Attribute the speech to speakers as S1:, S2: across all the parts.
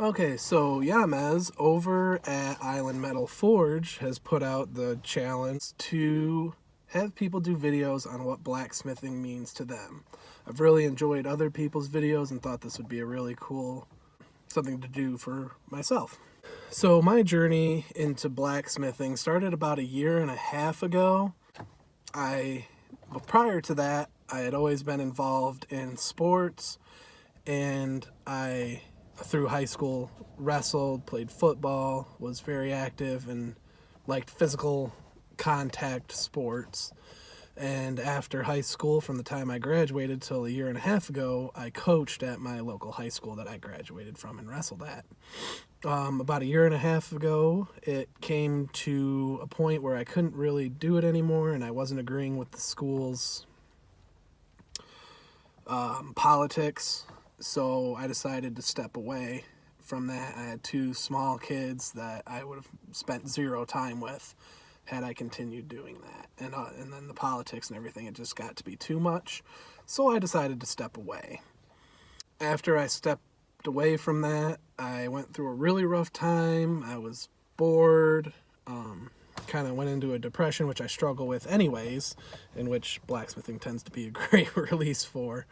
S1: Okay, so Yamez over at Island Metal Forge has put out the challenge to have people do videos on what blacksmithing means to them. I've really enjoyed other people's videos and thought this would be a really cool something to do for myself. So my journey into blacksmithing started about a year and a half ago. Prior to that, I had always been involved in sports, and I through high school wrestled, played football, was very active, and liked physical contact sports. And after high school, from the time I graduated till a year and a half ago, I coached at my local high school that I graduated from and wrestled at. About a year and a half ago, it came to a point where I couldn't really do it anymore, and I wasn't agreeing with the school's politics. So I decided to step away from that. I had two small kids that I would have spent zero time with had I continued doing that. And then the politics and everything, it just got to be too much. So I decided to step away. After I stepped away from that, I went through a really rough time. I was bored, kind of went into a depression, which I struggle with anyways, in which blacksmithing tends to be a great release for.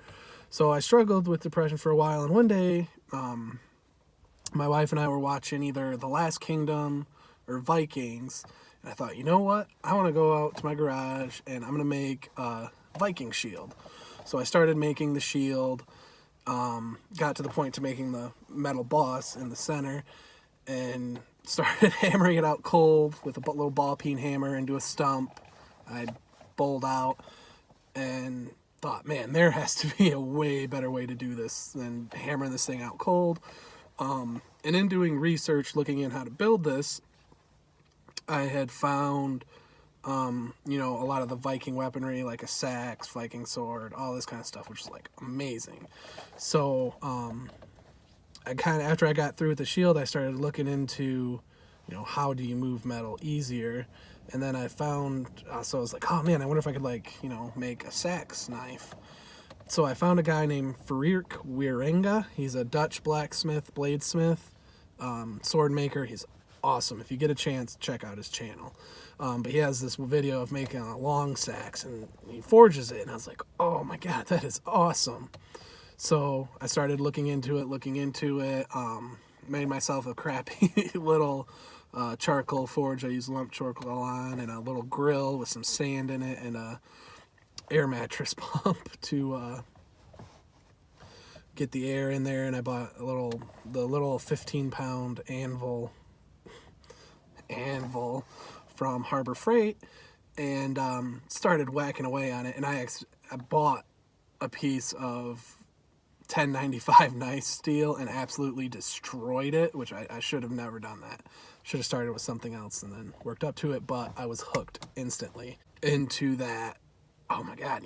S1: So I struggled with depression for a while, and one day, my wife and I were watching either The Last Kingdom or Vikings, and I thought, you know what? I want to go out to my garage, and I'm going to make a Viking shield. So I started making the shield, got to the point to making the metal boss in the center, and started hammering it out cold with a little ball peen hammer into a stump. I bowled out, and thought, man, there has to be a way better way to do this than hammering this thing out cold. And in doing research, looking in how to build this, I had found, a lot of the Viking weaponry, like a sax, Viking sword, all this kind of stuff, which is like amazing. So, after I got through with the shield, I started looking into, how do you move metal easier? And then I found, so I was like, oh man, I wonder if I could make a sax knife. So I found a guy named Freek Wieringa. He's a Dutch blacksmith, bladesmith, sword maker. He's awesome. If you get a chance, check out his channel. But he has this video of making a long sax, and he forges it. And I was like, oh my God, that is awesome. So I started looking into it, made myself a crappy little charcoal forge I use lump charcoal on, and a little grill with some sand in it, and a air mattress pump to get the air in there. And I bought the little 15-pound anvil from Harbor Freight, and started whacking away on it. And I bought a piece of 1095 nice steel and absolutely destroyed it, which I should have never done that. Should have started with something else and then worked up to it, but I was hooked instantly into that. Oh my God,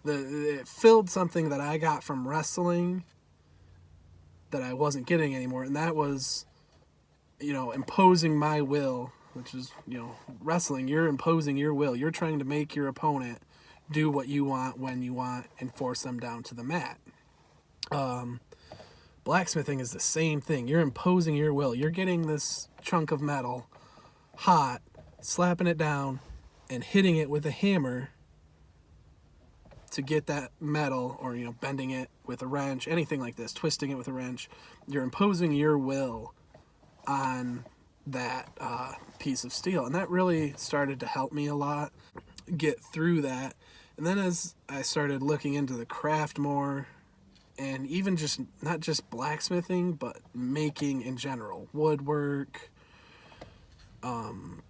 S1: it filled something that I got from wrestling that I wasn't getting anymore, and that was, imposing my will, which is, wrestling, you're imposing your will. You're trying to make your opponent do what you want, when you want, and force them down to the mat. Blacksmithing is the same thing. You're imposing your will. You're getting this chunk of metal hot, slapping it down, and hitting it with a hammer to get that metal, or bending it with a wrench, anything like this, twisting it with a wrench. You're imposing your will on that piece of steel, and that really started to help me a lot get through that. And then as I started looking into the craft more, and even just not just blacksmithing, but making in general, woodwork,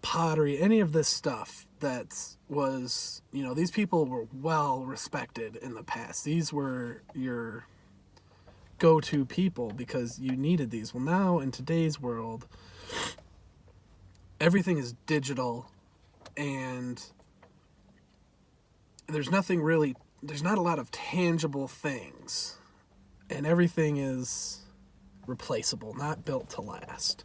S1: pottery, any of this stuff that was, these people were well respected in the past. These were your go-to people because you needed these. Well, now in today's world, everything is digital, and there's not a lot of tangible things, and everything is replaceable, not built to last.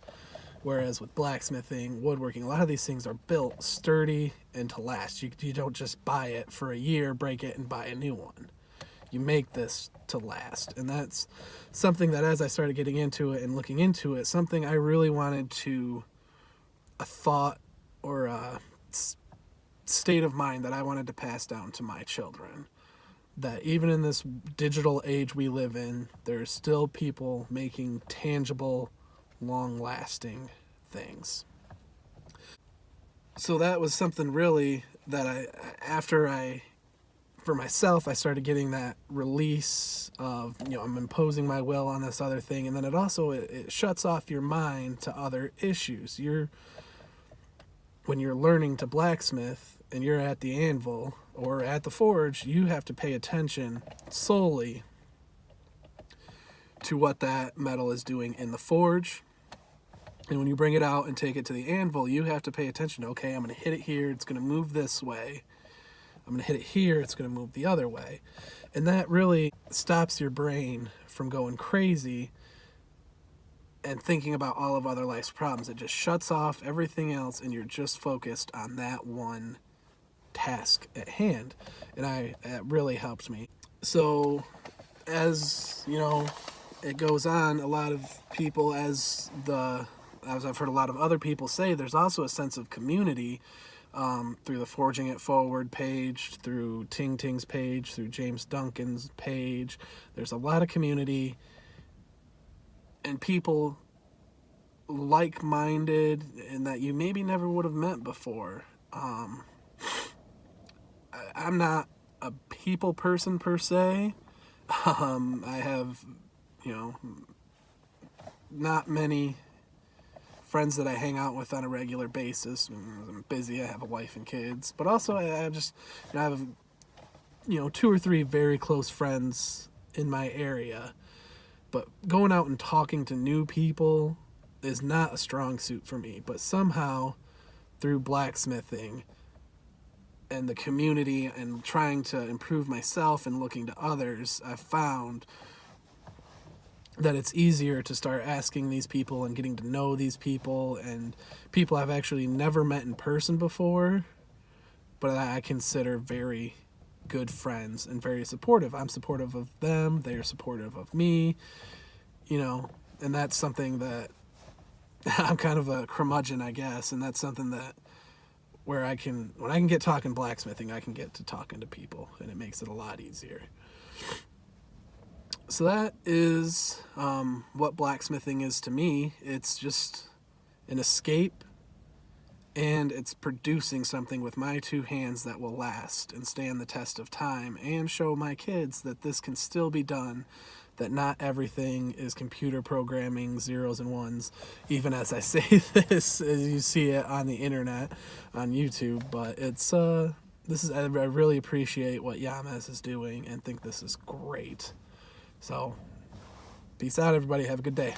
S1: Whereas with blacksmithing, woodworking, a lot of these things are built sturdy and to last. You don't just buy it for a year, break it, and buy a new one. you make this to last. And that's something that, as I started getting into it and looking into it, something I really wanted to, a thought or a state of mind that I wanted to pass down to my children. That even in this digital age we live in, there's still people making tangible, long-lasting things. So that was something really that for myself, I started getting that release of, I'm imposing my will on this other thing. And then it shuts off your mind to other issues. When you're learning to blacksmith and you're at the anvil or at the forge, you have to pay attention solely to what that metal is doing in the forge. And when you bring it out and take it to the anvil, you have to pay attention. Okay, I'm going to hit it here. It's going to move this way. I'm going to hit it here. It's going to move the other way. And that really stops your brain from going crazy and thinking about all of other life's problems. It just shuts off everything else, and you're just focused on that one task at hand. And it really helped me. So as it goes on, a lot of people, as I've heard a lot of other people say, there's also a sense of community through the Forging It Forward page, through Ting Ting's page, through James Duncan's page. There's a lot of community and people like-minded and that you maybe never would have met before. I'm not a people person per se. I have, not many friends that I hang out with on a regular basis. I'm busy. I have a wife and kids, but also I have 2 or 3 very close friends in my area. But going out and talking to new people is not a strong suit for me. But somehow, through blacksmithing and the community and trying to improve myself and looking to others, I've found that it's easier to start asking these people and getting to know these people, and people I've actually never met in person before, but I consider very good friends and very supportive. I'm supportive of them. They're supportive of me, and that's something that I'm kind of a curmudgeon, I guess. And that's something that when I can get talking blacksmithing, I can get to talking to people, and it makes it a lot easier. So that is what blacksmithing is to me. It's just an escape, and it's producing something with my 2 hands that will last and stand the test of time and show my kids that this can still be done, that not everything is computer programming, zeros and ones, even as I say this, as you see it on the internet, on YouTube. But I really appreciate what Yamas is doing and think this is great. So, peace out, everybody. Have a good day.